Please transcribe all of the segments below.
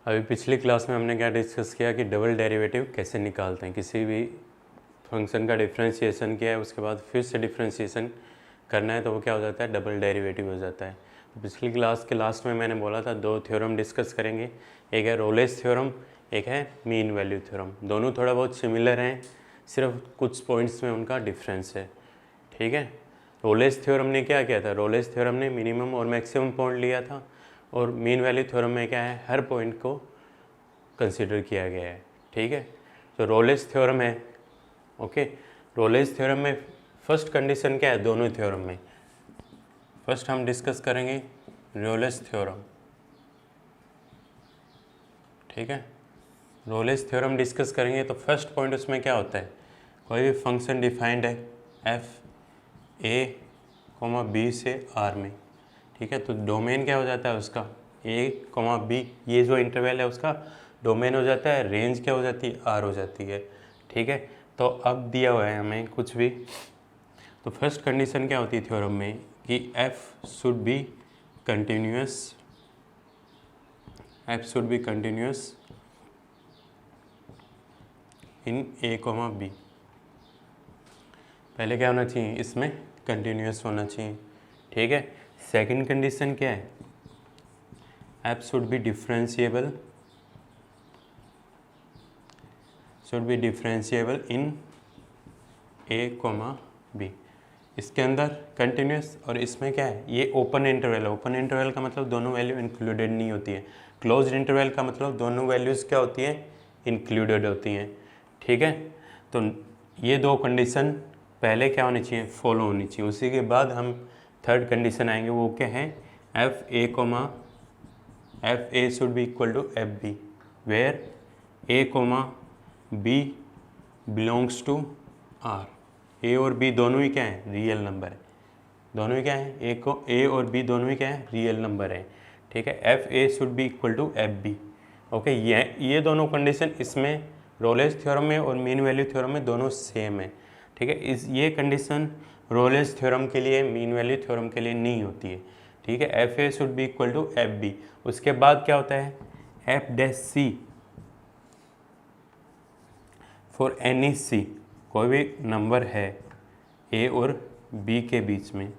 अभी पिछली क्लास में हमने क्या डिस्कस किया कि डबल डेरिवेटिव कैसे निकालते हैं। किसी भी फंक्शन का डिफ्रेंशिएशन किया है उसके बाद फिर से डिफ्रेंशिएशन करना है तो वो क्या हो जाता है, डबल डेरिवेटिव हो जाता है। तो पिछली क्लास के लास्ट में मैंने बोला था दो थ्योरम डिस्कस करेंगे, एक है रोलेस थ्योरम, एक है मीन वैल्यू थ्योरम। दोनों थोड़ा बहुत सिमिलर हैं, सिर्फ कुछ पॉइंट्स में उनका डिफरेंस है। ठीक है, रोलेस थ्योरम ने क्या किया था, रोलेस थ्योरम ने मिनिमम और मैक्सिमम पॉइंट लिया था, और मीन वैल्यू थ्योरम में क्या है, हर पॉइंट को कंसिडर किया गया है। ठीक है, तो रोलेस थ्योरम है। ओके, रोलेस थ्योरम में फर्स्ट कंडीशन क्या है दोनों थ्योरम में। फर्स्ट हम डिस्कस करेंगे रोलेस थ्योरम। ठीक है, रोलेस थ्योरम डिस्कस करेंगे तो फर्स्ट पॉइंट उसमें क्या होता है, कोई भी फंक्शन डिफाइंड है एफ ए कोमा बी से आर में। ठीक है, तो डोमेन क्या हो जाता है उसका, ए कोमा बी, ये जो इंटरवल है उसका डोमेन हो जाता है, रेंज क्या हो जाती है, आर हो जाती है। ठीक है, तो अब दिया हुआ है हमें कुछ भी, तो फर्स्ट कंडीशन क्या होती है थ्योरम में कि f should be continuous, f should be continuous in a comma b. पहले क्या होना चाहिए, इसमें कंटिन्यूअस होना चाहिए। ठीक है, सेकंड कंडीशन क्या है, f should be differentiable, should be differentiable in a comma b. इसके अंदर कंटिन्यूस, और इसमें क्या है, ये ओपन इंटरवल है। ओपन इंटरवल का मतलब दोनों वैल्यू इंक्लूडेड नहीं होती है। क्लोज्ड इंटरवल का मतलब दोनों वैल्यूज़ क्या होती हैं, इंक्लूडेड होती हैं। ठीक है, तो ये दो कंडीशन पहले क्या होनी चाहिए, फॉलो होनी चाहिए। उसी के बाद हम थर्ड कंडीशन आएंगे, वो क्या है, F A comma F A should be equal to F B, where A comma B belongs to R. A और बी दोनों ही क्या है, रियल नंबर है। दोनों ही क्या है, ए और बी दोनों ही क्या है, रियल नंबर है। ठीक है, F A should be equal to F b. Okay, ये दोनों कंडीशन इसमें रोलेस थ्योरम में और मीन वैल्यू थ्योरम में दोनों सेम है। ठीक है, ये कंडीशन रोलेस थ्योरम के लिए, मीन वैल्यू थ्योरम के लिए नहीं होती है। ठीक है, F A should be equal to F B. उसके बाद क्या होता है, F dash C for any C, कोई भी नंबर है ए और बी के बीच में।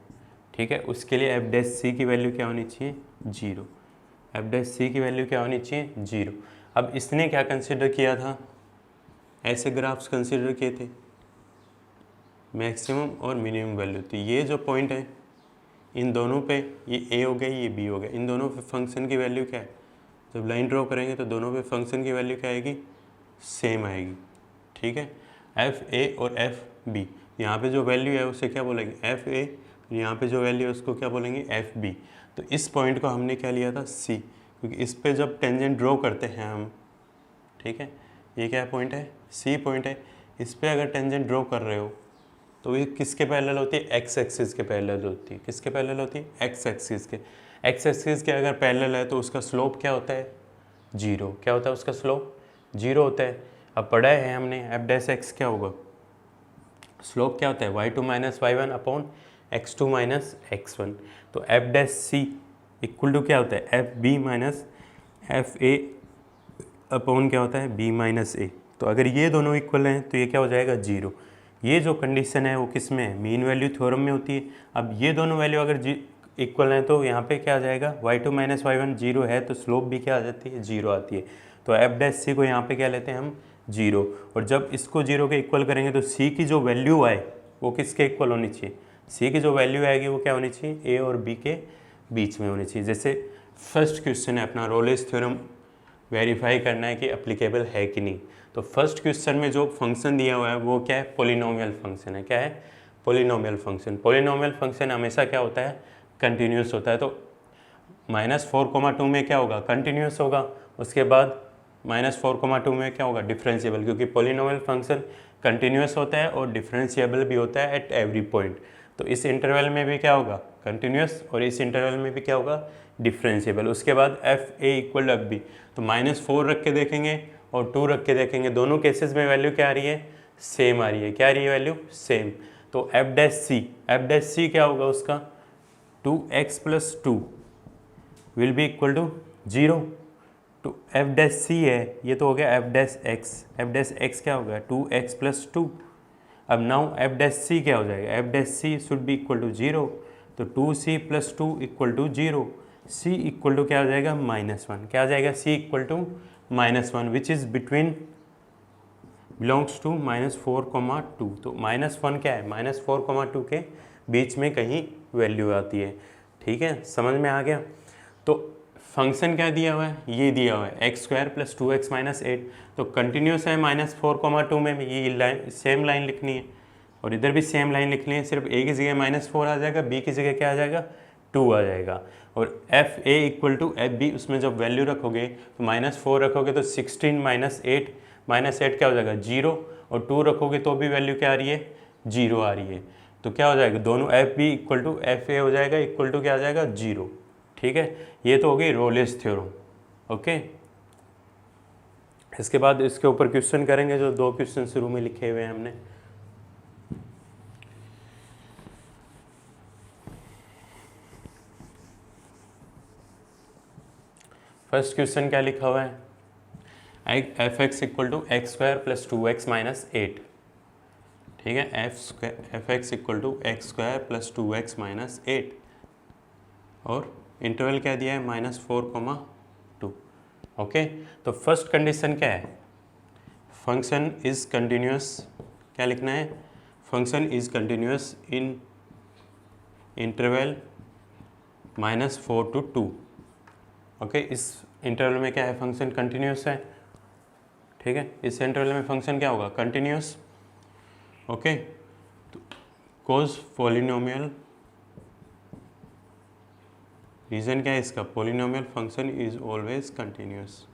ठीक है, उसके लिए एफ डैश सी की वैल्यू क्या होनी चाहिए, जीरो। एफ डैश सी की वैल्यू क्या होनी चाहिए, जीरो। अब इसने क्या कंसिडर किया था, ऐसे ग्राफ्स कंसिडर किए थे, मैक्सिमम और मिनिमम वैल्यू। तो ये जो पॉइंट है इन दोनों पे, ये ए हो गया, ये बी हो गया, इन दोनों पे फंक्शन की वैल्यू क्या है, जब लाइन ड्रॉ करेंगे तो दोनों पे फंक्शन की वैल्यू क्या आएगी, सेम आएगी। ठीक है, एफ ए और एफ बी, यहाँ पे जो वैल्यू है उसे क्या बोलेंगे, एफ ए, यहाँ पे जो वैल्यू है उसको क्या बोलेंगे, एफ बी। तो इस पॉइंट को हमने क्या लिया था, सी, क्योंकि इस पे जब टेंजेंट ड्रॉ करते हैं हम, ठीक है, ये क्या पॉइंट है, सी पॉइंट है। इस पर अगर टेंजेंट ड्रॉ कर रहे हो तो ये किसके पैरेलल होती है, एक्स एक्सिस के पैरेलल होती है। किसके पैरेलल होती है, एक्स एक्सिस के। एक्स एक्सिस के अगर पैरेलल है तो उसका स्लोप क्या होता है, जीरो। क्या होता है उसका स्लोप, जीरो होता है। अब पढ़ा है हमने एफ डैश एक्स क्या होगा, स्लोप क्या होता है, y2 minus y one upon x2 minus x1। तो f dash C equal to क्या होता है, f B minus F A upon क्या होता है, बी माइनस ए। तो अगर ये दोनों इक्वल हैं तो ये क्या हो जाएगा, जीरो। ये जो कंडीशन है वो किस में है, मीन वैल्यू थ्योरम में होती है। अब ये दोनों वैल्यू अगर इक्वल हैं तो यहाँ पे क्या आ जाएगा, y2 minus y one zero है तो स्लोप भी क्या आ जाती है, जीरो आती है। तो एफ डैश सी को यहाँ पे क्या लेते हैं हम, जीरो। और जब इसको जीरो के इक्वल करेंगे तो सी की जो वैल्यू आए वो किसके इक्वल होनी चाहिए, सी की जो वैल्यू आएगी वो क्या होनी चाहिए, ए और बी के बीच में होनी चाहिए। जैसे फर्स्ट क्वेश्चन है अपना, रोलेस थ्योरम वेरीफाई करना है कि एप्लीकेबल है कि नहीं। तो फर्स्ट क्वेश्चन में जो फंक्शन दिया हुआ है वो क्या है, पोलिनोमियल फंक्शन है। क्या है, पोलिनोमियल फंक्शन। पोलिनोमियल फंक्शन हमेशा क्या होता है, कंटिन्यूस होता है। तो -4,2 में क्या होगा, कंटिन्यूस होगा। उसके बाद -4,2 में क्या होगा, डिफरेंशिएबल, क्योंकि पोलिनोमियल फंक्शन कंटिन्यूस होता है और डिफरेंशिएबल भी होता है एट एवरी पॉइंट। तो इस इंटरवल में भी क्या होगा, कंटिन्यूस, और इस इंटरवल में भी क्या होगा, डिफरेंशिएबल। उसके बाद f a equal f b, तो -4 रख के देखेंगे और 2 रख के देखेंगे, दोनों केसेस में वैल्यू क्या आ रही है, सेम आ रही है। क्या आ रही है वैल्यू, सेम। तो एफ डैश सी क्या होगा उसका, 2x + 2 will be equal to 0। तो एफ डैश सी है, ये तो हो गया एफ डैश एक्स क्या हो गया 2x प्लस 2। अब नाउ एफ डैश सी क्या हो जाएगा, F dash C should be equal to 0, तो 2c plus 2 equal to 0, c equal to क्या हो जाएगा -1, क्या हो जाएगा c equal to -1 which is between belongs to -4,2। तो -1 क्या है, -4,2 के बीच में कहीं वैल्यू आती है। ठीक है, समझ में आ गया। तो फंक्शन क्या दिया हुआ है, ये दिया हुआ है x² प्लस 2x माइनस 8। तो कंटिन्यूस है -4,2 में, ये लाइन सेम लाइन लिखनी है और इधर भी सेम लाइन लिखनी है, सिर्फ a की जगह -4 आ जाएगा, b की जगह क्या आ जाएगा 2 आ जाएगा। और f a equal to F b, उसमें जब वैल्यू रखोगे तो -4 रखोगे तो 16 माइनस 8 क्या हो जाएगा 0, और 2 रखोगे तो भी वैल्यू क्या आ रही है 0 आ रही है। तो क्या हो जाएगा, दोनों f b equal to f a हो जाएगा, इक्वल टू क्या आ जाएगा 0। ठीक है, ये तो हो गई रोलेस थ्योरम। ओके, इसके बाद इसके ऊपर क्वेश्चन करेंगे, जो 2 क्वेश्चन शुरू में लिखे हुए हैं हमने। फर्स्ट क्वेश्चन क्या लिखा हुआ है, f x equal to x² plus 2x minus 8। ठीक है, f x equal to x² plus 2x minus 8 और इंटरवल क्या दिया है -4,2। ओके, तो फर्स्ट कंडीशन क्या है, फंक्शन इज कंटिन्यूस, क्या लिखना है, function is continuous in interval -4 to 2। Okay, इस इंटरवल में क्या है, फंक्शन कंटिन्यूस है। ठीक है, इस इंटरवल में फंक्शन क्या होगा कंटिन्यूस। ओके, तो कोस पॉलिनोमियल, रीजन क्या है इसका, polynomial function is always continuous.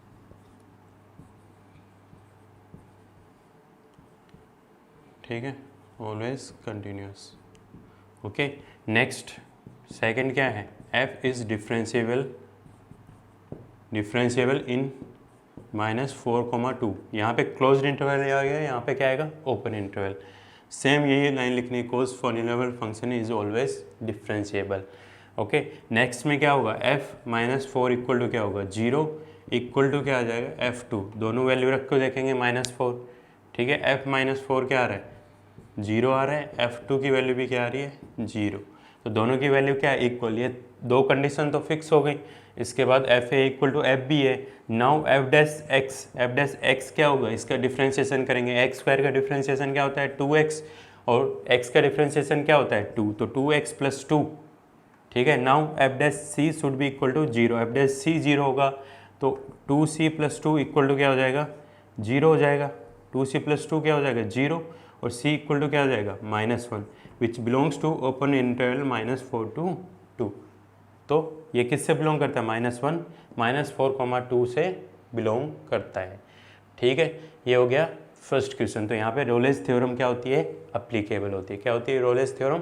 ठीक है, always continuous. Okay, next second क्या है, f इज डिफरेंशिएबल इन -4,2। यहाँ पे क्लोज्ड इंटरवल आ गया, यहाँ पे क्या आएगा ओपन इंटरवल। सेम यही लाइन लिखनी है, cause polynomial function is always differentiable. Okay, next में क्या होगा, f -4 इक्वल टू क्या होगा 0, इक्वल टू क्या आ जाएगा f2, दोनों वैल्यू रख के देखेंगे -4। ठीक है, f -4 क्या आ रहा है 0 आ रहा है, f2 की वैल्यू भी क्या आ रही है 0, तो दोनों की वैल्यू क्या है इक्वल। ये 2 कंडीशन तो फिक्स हो गई। इसके बाद f a equal to F b है। नाउ एफ डैश एक्स क्या होगा, इसका डिफ्रेंशिएशन करेंगे, x² का डिफ्रेंशिएशन क्या होता है 2x और x का डिफ्रेंशिएशन क्या होता है 2, तो 2x प्लस 2। ठीक है, now F dash C should be equal to 0, F dash C 0 होगा तो 2c प्लस 2 इक्वल टू क्या हो जाएगा 0 हो जाएगा, 2c प्लस 2 क्या हो जाएगा 0 और c इक्वल टू क्या हो जाएगा -1 which belongs to open interval -4 to 2। तो ये किससे बिलोंग करता है -1 -4,2 से बिलोंग करता है। ठीक है, ये हो गया फर्स्ट क्वेश्चन। तो यहाँ पे रोलेस थ्योरम क्या होती है अप्लीकेबल होती है, क्या होती है रोलेस थ्योरम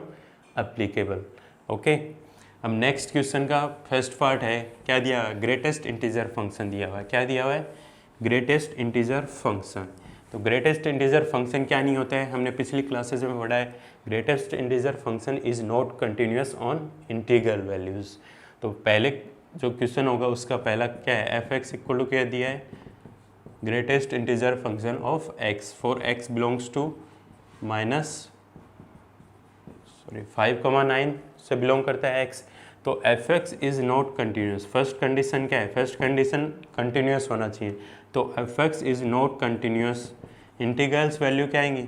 अप्लीकेबल। ओके, अब नेक्स्ट क्वेश्चन का फर्स्ट पार्ट है, क्या दिया हुआ है ग्रेटेस्ट इंटीजर फंक्शन दिया हुआ है। क्या दिया हुआ है ग्रेटेस्ट इंटीजर फंक्शन। तो ग्रेटेस्ट इंटीजर फंक्शन क्या नहीं होता है, हमने पिछली क्लासेस में पढ़ा है, greatest integer function is not continuous on integral values. तो पहले जो क्वेश्चन होगा उसका पहला क्या है, एफ एक्स इक्वल टू क्या दिया है greatest integer function of x for x belongs to -5,9 से बिलोंग करता है एक्स। तो f x is not continuous, first condition क्या है, फर्स्ट कंडीशन कंटिन्यूस होना चाहिए। तो f x is not continuous, integrals value क्या आएंगी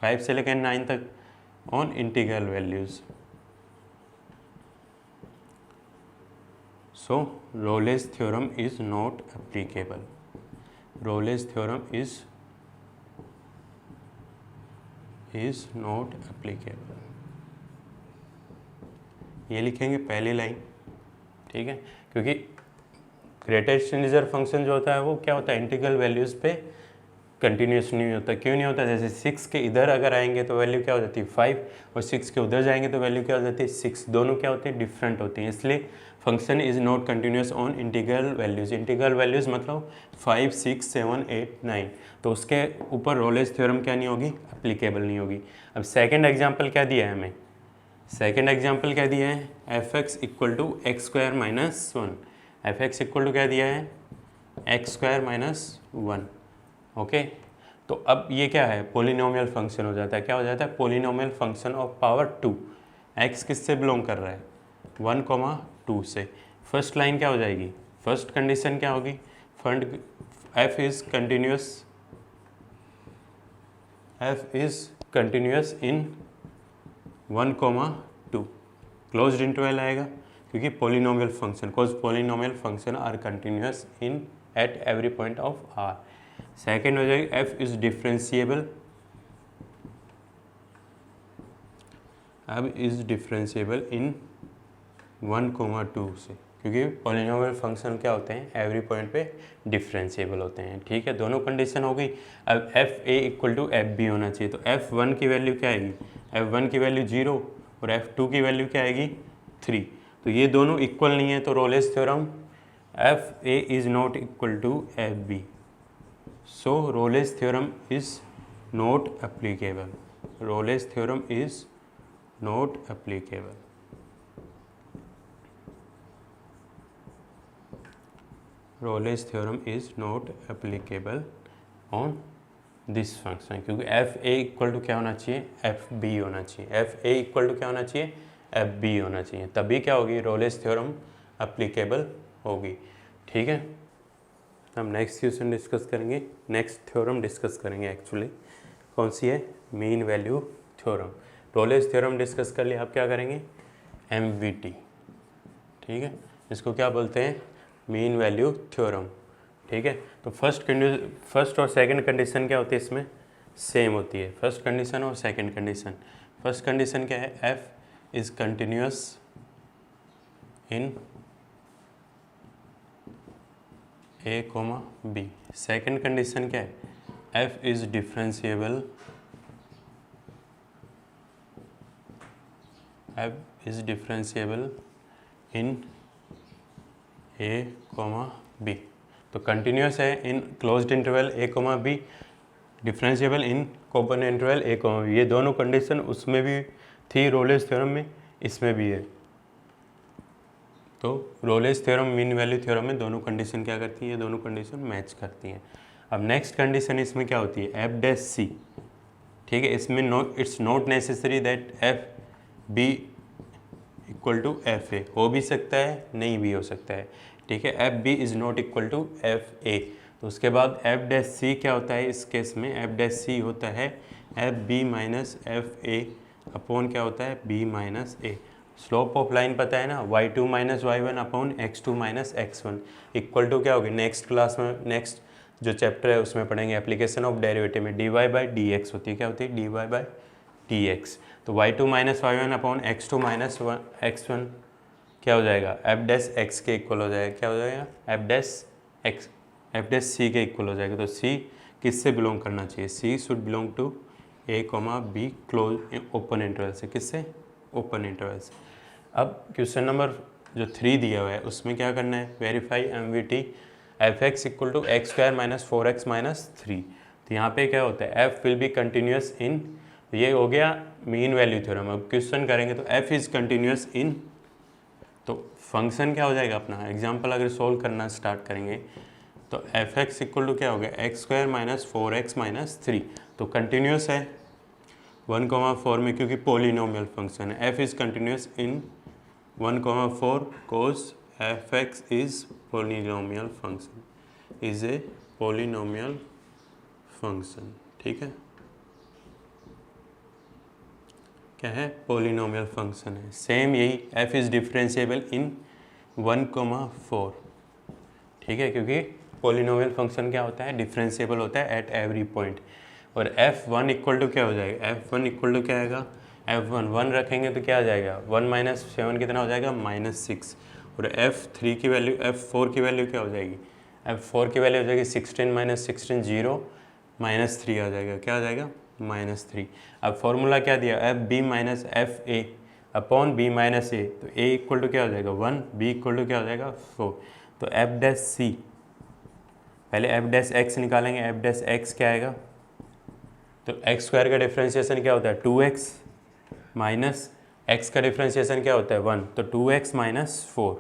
5 से लेकर 9 तक on integral values. So Rolle's theorem is not applicable, Rolle's theorem is not applicable, ये लिखेंगे पहली लाइन। ठीक है, क्योंकि ग्रेटेस्ट इंटीजर फंक्शन जो होता है वो क्या होता है इंटीग्रल वैल्यूज़ पे कंटिन्यूस नहीं होता। क्यों नहीं होता, जैसे 6 के इधर अगर आएंगे तो वैल्यू क्या हो जाती है 5 और 6 के उधर जाएंगे तो वैल्यू क्या हो जाती है 6, दोनों क्या होती है डिफरेंट होती हैं। इसलिए function is not continuous on integral values. Integral values मतलब 5, 6, 7, 8, 9, तो उसके ऊपर रोलेस थ्योरम क्या नहीं होगी एप्लीकेबल नहीं होगी। अब सेकेंड एग्जाम्पल क्या दिया है हमें, सेकेंड एग्जाम्पल क्या दिया है f x equal to x square -1। F x equal to क्या दिया है, एक्स स्क्वायर माइनस 1। ओके, तो अब ये क्या है, पोलिनोमियल फंक्शन हो जाता है। क्या हो जाता है, polynomial function of power 2। X किससे बिलोंग कर रहा है, 1,2 से। फर्स्ट लाइन क्या हो जाएगी, फर्स्ट कंडीशन क्या होगी, फंड f is continuous in 1,2, closed interval आएगा, क्योंकि polynomial function, cause polynomial function are continuous in at every point of R. Second हो जाएगी एफ इज डिफरेंशिएबल, अब इज डिफरेंशिएबल इन 1,2 से, क्योंकि पोलिनोमियल फंक्शन क्या होते हैं, एवरी पॉइंट पे डिफरेंशिएबल होते हैं। ठीक है, दोनों कंडीशन हो गई। अब f a equal to F b होना चाहिए, तो एफ वन की वैल्यू क्या आएगी, एफ वन की वैल्यू 0 और एफ टू की वैल्यू क्या आएगी 3। तो ये दोनों इक्वल नहीं है, तो Rolle's theorem f a is not equal to F b, so Rolle's theorem is not applicable, Rolle's theorem is not applicable. Rolle's theorem is not applicable on this function, क्योंकि f a equal to क्या होना चाहिए, F b होना चाहिए। F a equal to क्या होना चाहिए, F b होना चाहिए, तभी क्या होगी, रोलेस थ्योरम एप्लीकेबल होगी। ठीक है, हम नेक्स्ट क्वेश्चन डिस्कस करेंगे, नेक्स्ट थ्योरम डिस्कस करेंगे। एक्चुअली कौन सी है, mean value theorem. Rolle's theorem discuss कर लिया, आप क्या करेंगे, एमवीटी। ठीक है, इसको क्या बोलते हैं, मीन वैल्यू थ्योरम। ठीक है, तो फर्स्ट और सेकंड कंडीशन क्या होती है इसमें, सेम होती है, फर्स्ट कंडीशन और सेकंड कंडीशन। फर्स्ट कंडीशन क्या है, f is continuous in a comma b. Second condition क्या है, f is differentiable, f is differentiable in a comma b. तो कंटिन्यूस है in closed interval a comma b, differentiable in open interval a comma b. ये दोनों condition उसमें भी थी Rolle's theorem में, इसमें भी है। तो Rolle's theorem mean value theorem में दोनों कंडीशन क्या करती हैं, दोनों कंडीशन मैच करती हैं। अब नेक्स्ट कंडीशन इसमें क्या होती है, एफ डैश सी। ठीक है, इसमें it's not necessary that f b equal to f a, हो भी सकता है नहीं भी हो सकता है। ठीक है, f b is not equal to f a. तो उसके बाद एफ डैश सी क्या होता है, इस केस में एफ डैश सी होता है f B minus F A upon क्या होता है, b minus a. Slope of line पता है ना, y2 minus y1 upon x2 minus x1 equal to क्या होगी, नेक्स्ट क्लास में, नेक्स्ट जो चैप्टर है उसमें पढ़ेंगे, एप्लीकेशन ऑफ डेरिवेटिव में dy बाई डी एक्स होती है, क्या होती है, dy बाई डी एक्स। तो y2 minus y1 upon x2 minus x1 क्या हो जाएगा, एफ डैश एक्स के इक्वल हो जाएगा, क्या हो जाएगा, एफ डैश सी के इक्वल हो जाएगा। तो सी किससे बिलोंग करना चाहिए, C should belong to A comma B close open interval से, किससे, ओपन इंटरवल से। अब क्वेश्चन नंबर जो 3 दिया हुआ है उसमें क्या करना है, verify M V T f x equal to x square minus 4x minus 3। तो यहाँ पे क्या होता है, f will be continuous in, ये हो गया मीन वैल्यू थ्योरम। अब क्वेश्चन करेंगे तो एफ इज़ कंटिन्यूस इन, तो फंक्शन क्या हो जाएगा अपना, एग्जाम्पल अगर सोल्व करना स्टार्ट करेंगे तो एफ एक्स इक्वल टू क्या हो गया, x square minus 4x minus 3। तो कंटिन्यूस है 1,4 में, क्योंकि पोलिनोमियल फंक्शन है। F is continuous in 1,4 cos F x is polynomial function, is a polynomial function. ठीक है, क्या है, पोलिनोमियल फंक्शन है। सेम यही एफ इज़ डिफरेंशिएबल इन 1,4। ठीक है, क्योंकि पोलिनोमियल फंक्शन क्या होता है, डिफरेंशिएबल होता है एट एवरी पॉइंट। और F1 इक्वल टू क्या हो जाएगा, F1 इक्वल टू क्या आएगा, F1 1 रखेंगे तो क्या आ जाएगा, 1 माइनस 7 कितना हो जाएगा, -6। और F3 की वैल्यू, F4 की वैल्यू क्या हो जाएगी, F4 की वैल्यू हो जाएगी 16 माइनस 16 0 -3 आ जाएगा, क्या आ जाएगा, -3। अब फॉर्मूला क्या दिया, F B minus F A upon B minus A. तो ए इक्वल टू क्या हो जाएगा 1, बी इक्वल टू क्या हो जाएगा 4। तो एफ डैश सी, पहले एफ डैश एक्स निकालेंगे, एफ डैश एक्स क्या आएगा, तो एक्स स्क्वायर का डिफ्रेंशिएशन क्या होता है 2x माइनस एक्स का डिफ्रेंशिएशन क्या होता है 1, तो 2x minus 4।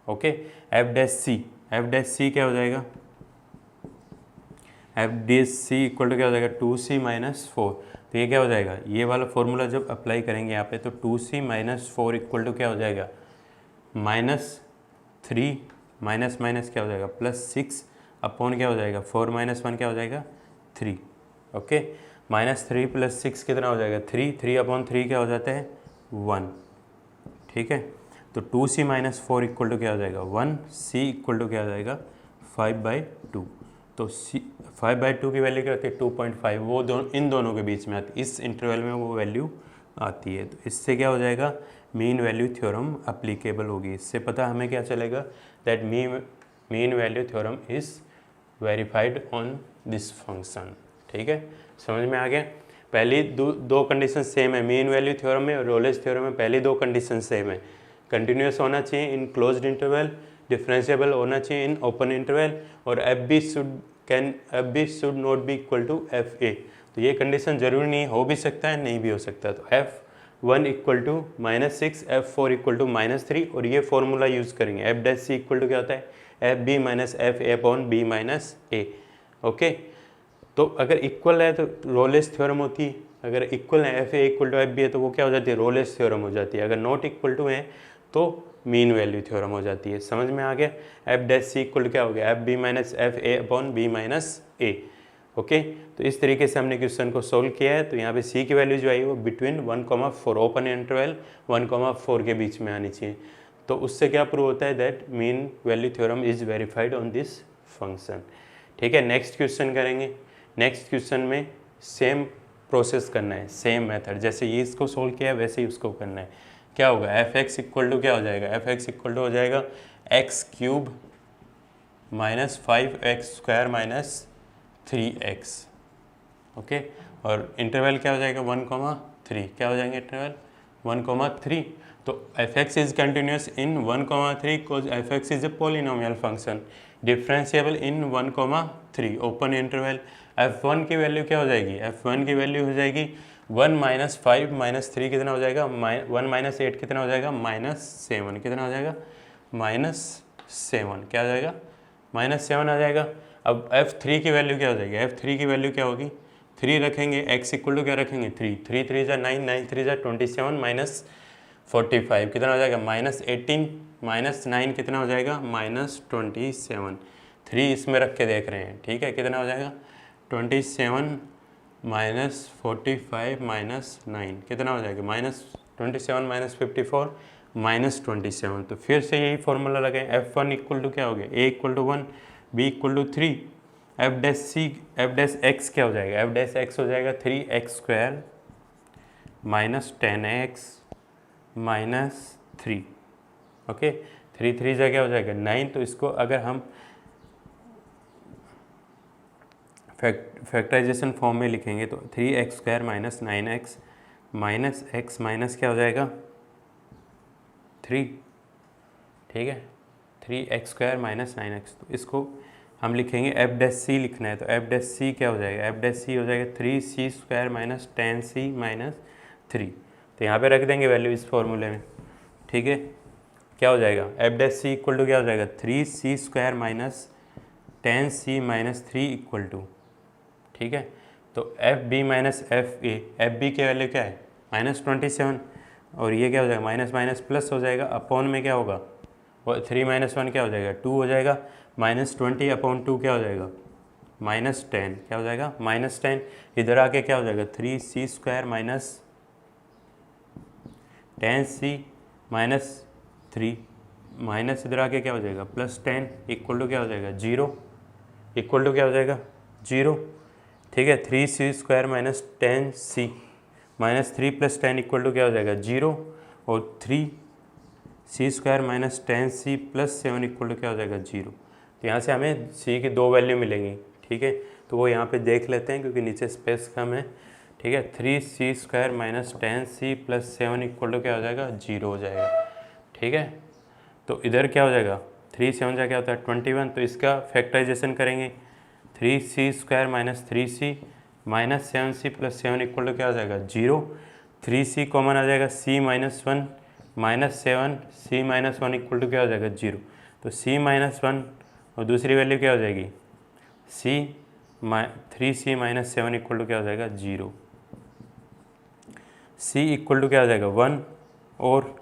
Okay. F dash C क्या हो जाएगा, F dash C equal to क्या हो जाएगा 2c माइनस 4। तो ये क्या हो जाएगा, ये वाला फॉर्मूला जब अप्लाई करेंगे यहाँ पे तो 2c माइनस 4 इक्वल टू क्या हो जाएगा -3 माइनस माइनस क्या हो जाएगा +6 अपॉन क्या हो जाएगा 4 माइनस 1 क्या हो जाएगा 3। ओके, -3 + 6 कितना हो जाएगा 3 अपॉन 3 क्या हो जाता है 1। ठीक है, तो 2c माइनस 4 इक्वल टू क्या हो जाएगा 1, c इक्वल टू क्या हो जाएगा 5/2। तो c 5/2 की वैल्यू क्या होती है 2.5, वो इन दोनों के बीच में आती है, इस इंटरवल में वो वैल्यू आती है। तो इससे क्या हो जाएगा मीन वैल्यू थ्योरम अप्लीकेबल होगी। इससे पता हमें क्या चलेगा that mean value theorem is verified on this function. ठीक है, समझ में आ गया। पहली दो कंडीशन सेम है मीन वैल्यू थ्योरम में और रोलेस थ्योरम में, पहली दो कंडीशन सेम है। कंटिन्यूस होना चाहिए इन क्लोज्ड इंटरवल, डिफरेंशिएबल होना चाहिए इन ओपन इंटरवल, और f b should not be equal to f a. तो ये कंडीशन जरूरी नहीं, हो भी सकता है नहीं भी हो सकता। तो F1 equal to -6, F4 equal to -3, और ये फॉर्मूला यूज़ करेंगे। F dash C equal to क्या होता है f B minus F A upon B minus a. Okay, तो अगर इक्वल है तो रोलेस थ्योरम होती है, अगर इक्वल है F a equal to F b है तो वो क्या हो जाती है रोलेस थ्योरम हो जाती है, अगर नॉट इक्वल टू है तो मीन वैल्यू थ्योरम हो जाती है। समझ में आ गया। एफ डैश सी इक्वल क्या हो गया f B minus F A upon B minus a. Okay, तो इस तरीके से हमने क्वेश्चन को सोल्व किया है। तो यहाँ पे सी की वैल्यू जो आई वो बिटवीन 1,4 ओपन इंटरवल 1,4 के बीच में आनी चाहिए। तो उससे क्या प्रूव होता है that mean value theorem is verified on this function. ठीक है, नेक्स्ट क्वेश्चन करेंगे। नेक्स्ट क्वेश्चन में सेम प्रोसेस करना है, सेम मेथड, जैसे ये इसको सोल्व किया है वैसे ही उसको करना है। क्या होगा एफ एक्स इक्वल टू क्या हो जाएगा एफ एक्स इक्वल टू हो जाएगा x³ minus 5x² minus 3x। Okay, और इंटरवल क्या हो जाएगा 1,3, क्या हो जाएंगे इंटरवल 1,3। तो f x is continuous in 1,3 because F x is a polynomial function, differentiable in 1,3 open interval. f1 की वैल्यू क्या हो जाएगी f1 की वैल्यू हो जाएगी 1 - 5 - 3 कितना हो जाएगा 1 - 8 कितना हो जाएगा -7 कितना हो जाएगा -7 क्या हो जाएगा -7 आ जाएगा। अब f3 की वैल्यू क्या हो जाएगी f3 की वैल्यू क्या होगी 3 रखेंगे, x इक्वल टू क्या रखेंगे 3 3 जा 9 9 3 जा 27 माइनस 45 कितना हो जाएगा -18 -9 कितना हो जाएगा -27। 3 इसमें रख के देख रहे हैं। ठीक है, कितना हो जाएगा 27 -45 -9 कितना हो जाएगा -27 -54 -27। तो फिर से यही फॉर्मूला लगाएं। f1 इक्वल टू क्या हो गया a equal to 1 b equal to 3, f dash x क्या हो जाएगा एफ डैश एक्स हो जाएगा 3x² minus 10x minus 3। Okay, 3 3 जा क्या हो जाएगा 9। तो इसको अगर हम फैक्टराइजेशन फॉर्म में लिखेंगे तो 3x² minus 9x minus x minus क्या हो जाएगा 3। ठीक है, 3x² माइनस 9x। तो इसको हम लिखेंगे एफ डैश सी लिखना है, तो एफ डैश सी क्या हो जाएगा एफ डैश सी हो जाएगा 3c² माइनस 10c माइनस 3। तो यहाँ पे रख देंगे वैल्यू इस फॉर्मूले में। ठीक है, क्या हो जाएगा F dash C equal to क्या हो जाएगा 3c² minus 10c minus 3 equal to. ठीक है, तो f B minus f b की वैल्यू क्या है -27, और ये क्या हो जाएगा माइनस माइनस प्लस हो जाएगा, अपॉन में क्या होगा और 3 - 1 क्या हो जाएगा 2 हो जाएगा, -20 अपॉन 2 क्या हो जाएगा -10 क्या हो जाएगा -10। इधर आके क्या हो जाएगा 3c² minus 10c minus 3 minus इधर आके क्या हो जाएगा +10 इक्वल टू क्या हो जाएगा 0 इक्वल टू क्या हो जाएगा 0। ठीक है, 3c² minus 10c minus 3 + 10 equal to क्या हो जाएगा 0, और 3c² minus 10c + 7 equal to क्या हो जाएगा 0। तो यहाँ से हमें c की 2 वैल्यू मिलेंगी। ठीक है, तो वो यहाँ पे देख लेते हैं क्योंकि नीचे स्पेस कम है। ठीक है, 3c² minus 10c + 7 equal to क्या हो जाएगा 0 हो जाएगा। ठीक है, तो इधर क्या हो जाएगा 3 7 जा क्या होता है 21। तो इसका फैक्टराइजेशन करेंगे 3c² minus 3c minus 7c + 7 equal to क्या हो जाएगा 0। 3c कॉमन आ जाएगा c - 1 minus 7 c - 1 equal to क्या हो जाएगा 0। तो c माइनस 1 और दूसरी वैल्यू क्या हो जाएगी c 3c minus 7 equal to क्या हो जाएगा 0। c इक्वल टू क्या हो जाएगा 1 और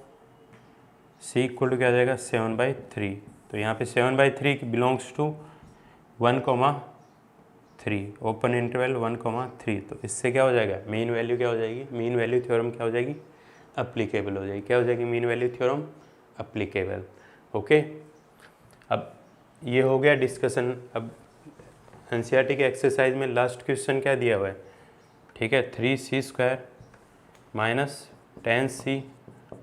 c इक्वल टू क्या हो जाएगा 7/3। तो यहाँ पे 7/3 बिलोंग्स टू 1,3 ओपन इंटरवल 1,3। तो इससे क्या हो जाएगा मीन वैल्यू क्या हो जाएगी, मीन वैल्यू थ्योरम क्या हो जाएगी अप्लीकेबल हो जाएगी। क्या हो जाएगी mean value theorem applicable. Okay, अब ये हो गया डिस्कशन। अब एनसीईआरटी के एक्सरसाइज में लास्ट क्वेश्चन क्या दिया हुआ है, ठीक है, 3c² minus 10c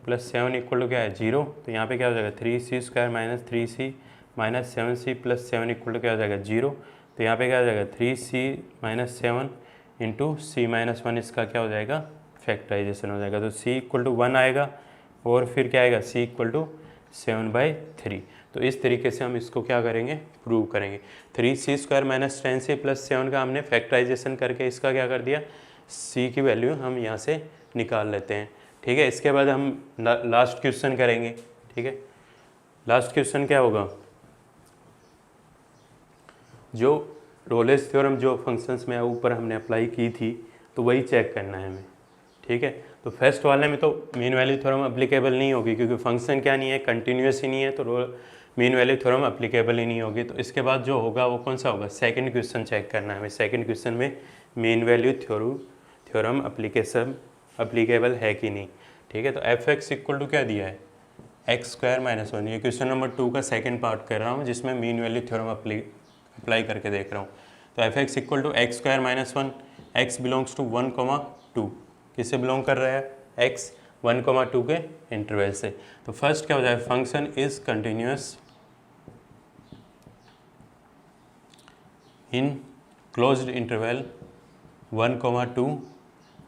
plus 7 equal to क्या है 0। तो यहाँ पे क्या हो जाएगा 3c² minus 3c minus 7c plus 7 equal to क्या हो जाएगा 0। तो यहाँ पे क्या हो जाएगा 3c minus 7 into c minus 1, इसका क्या हो जाएगा फैक्टराइजेशन हो जाएगा। तो c इक्वल टू 1 आएगा और फिर क्या आएगा c इक्वल टू 7/3। तो इस तरीके से हम इसको क्या करेंगे प्रूव करेंगे। 3c² माइनस 10c प्लस 7 का हमने फैक्टराइजेशन करके इसका क्या कर दिया, c की वैल्यू हम यहाँ से निकाल लेते हैं। ठीक है, इसके बाद हम लास्ट क्वेश्चन करेंगे। ठीक है, लास्ट क्वेश्चन क्या होगा, जो रोलेस थ्योरम जो फंक्शंस में ऊपर हमने अप्लाई की थी तो वही चेक करना है हमें। ठीक है, तो फर्स्ट वाले में तो मीन वैल्यू थ्योरम अप्लीकेबल नहीं होगी क्योंकि फंक्शन क्या नहीं है, कंटिन्यूस ही नहीं है, तो मीन वैल्यू थ्योरम अप्लीकेबल ही नहीं होगी। तो इसके बाद जो होगा वो कौन सा होगा, सेकंड क्वेश्चन चेक करना है हमें। सेकंड क्वेश्चन में मीन वैल्यू थ्योरम अप्लीकेबल है कि नहीं। ठीक है, तो f(x) इक्वल टू क्या दिया है x² माइनस 1। ये क्वेश्चन नंबर 2 का सेकंड पार्ट कर रहा हूँ जिसमें मीन वैल्यू थ्योरम अप्लाई करके देख रहा हूँ। तो f(x) equal to x² minus 1, x belongs to 1,2। किससे बिलोंग कर रहा है x 1,2 के इंटरवल से। तो फर्स्ट क्या हो जाए, function is continuous in closed interval 1,2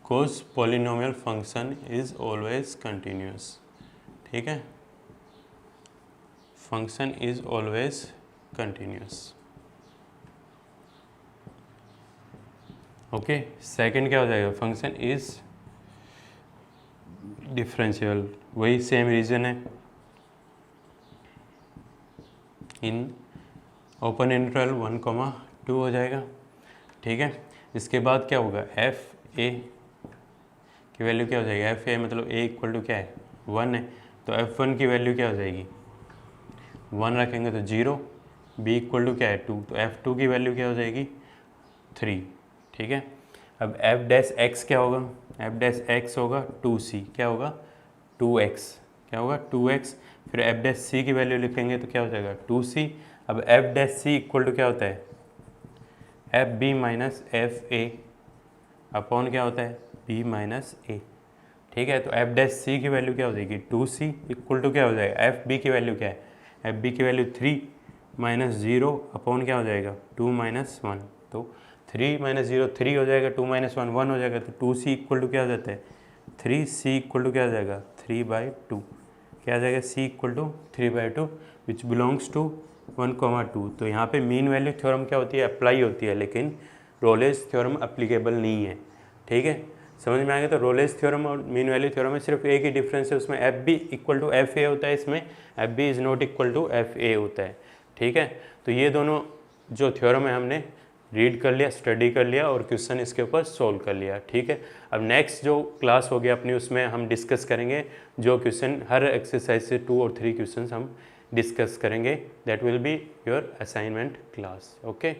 cos polynomial function is always continuous। ठीक है, function is always continuous। Okay, second क्या हो जाएगा, फंक्शन इज डिफरेंशियल, वही सेम रीजन है, इन ओपन इंटरवल 1,2 हो जाएगा। ठीक है, इसके बाद क्या होगा, f(a) की वैल्यू क्या हो जाएगी, f(a) मतलब a इक्वल टू क्या है 1 है, तो f1 की वैल्यू क्या हो जाएगी 1 रखेंगे तो 0, b इक्वल टू क्या है 2, तो f2 की वैल्यू क्या हो जाएगी 3। ठीक है, अब f'(x) क्या होगा, f'(x) होगा 2c, क्या होगा 2x, क्या होगा 2x। फिर f'(c) की वैल्यू लिखेंगे तो क्या हो जाएगा 2c। अब f'(c) इक्वल टू क्या होता है fb माइनस fa अपॉन क्या होता है b माइनस a। ठीक है, तो f'(c) की वैल्यू क्या हो जाएगी 2c इक्वल टू क्या हो जाएगा, fb की वैल्यू क्या है, fb की वैल्यू 3 माइनस 0 अपॉन क्या हो जाएगा 2 माइनस 1। तो 3 माइनस 0 3 हो जाएगा, 2 माइनस 1 1 हो जाएगा, तो 2c इक्वल टू क्या हो जाता है 3c इक्वल टू क्या हो जाएगा 3/2। क्या आ जाएगा c equal to 3/2 which belongs to 1,2। तो यहाँ पे मीन वैल्यू थ्योरम क्या होती है, अप्लाई होती है, लेकिन रोलेस थ्योरम अप्लीकेबल नहीं है। ठीक है, समझ में आ गया। तो रोलेस थ्योरम और मीन वैल्यू थ्योरम में सिर्फ एक ही डिफरेंस है, उसमें f b equal to f a होता है, इसमें f b is not equal to f a होता है। ठीक है, तो ये दोनों जो थ्योरम है हमने रीड कर लिया, स्टडी कर लिया और क्वेश्चन इसके ऊपर सोल्व कर लिया। ठीक है, अब नेक्स्ट जो क्लास होगी अपनी उसमें हम डिस्कस करेंगे जो क्वेश्चन हर एक्सरसाइज से 2 और 3 क्वेश्चन हम डिस्कस करेंगे। That will be your assignment class. Okay.